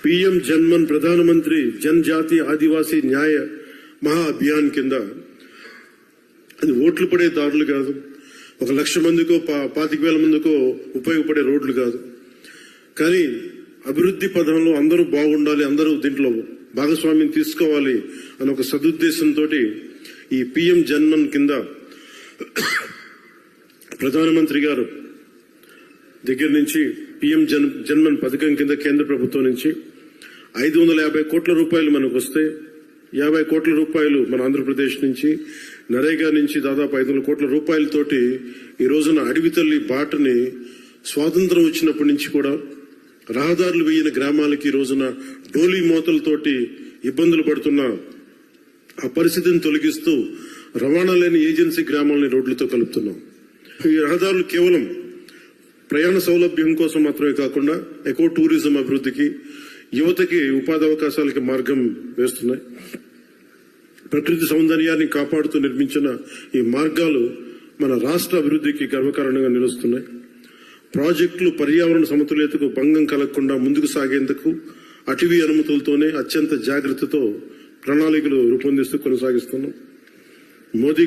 PM JANMAN ప్రధానమంత్రి జనజాతి ఆదివాసీ న్యాయ మహా అభియాన్ కింద అది ఓట్లు పడే దారులు కాదు, 1,00,000 మందికో 25,000 మందికో ఉపయోగపడే రోడ్లు కాదు. కానీ అభివృద్ధి పదంలో అందరూ బాగుండాలి, అందరూ దీంట్లో భాగస్వామ్యం తీసుకోవాలి అని ఒక సదుద్దేశంతో ఈ పీఎం జన్మన్ కింద ప్రధానమంత్రి గారు దగ్గర నుంచి పీఎం జన్మన్ పథకం కింద కేంద్ర ప్రభుత్వం నుంచి 550 కోట్ల రూపాయలు మనకు వస్తే 50 కోట్ల రూపాయలు మన ఆంధ్రప్రదేశ్ నుంచి, నరేగా నుంచి దాదాపు 500 కోట్ల రూపాయలతోటి ఈ రోజున అడవి తల్లి బాటని స్వాతంత్రం వచ్చినప్పటి నుంచి కూడా రహదారులు వేయని గ్రామాలకి ఈ రోజున డోలీ మోతలతోటి ఇబ్బందులు పడుతున్న ఆ పరిస్థితిని తొలగిస్తూ రవాణా లేని ఏజెన్సీ గ్రామాలని రోడ్లతో కలుపుతున్నాం. ఈ రహదారులు కేవలం ప్రయాణ సౌలభ్యం కోసం మాత్రమే కాకుండా ఎకో టూరిజం అభివృద్ధికి, యువతకి ఉపాధి అవకాశాలకి మార్గం వేస్తున్నాయి. ప్రకృతి సౌందర్యాన్ని కాపాడుతూ నిర్మించిన ఈ మార్గాలు మన రాష్ట్ర అభివృద్ధికి గర్వకారణంగా నిలుస్తున్నాయి. ప్రాజెక్టులు పర్యావరణ సమతుల్యతకు భంగం కలగకుండా ముందుకు సాగేందుకు అటవీ అనుమతులతోనే అత్యంత జాగ్రత్తతో ప్రణాళికలు రూపొందిస్తూ కొనసాగిస్తున్నాం. మోదీ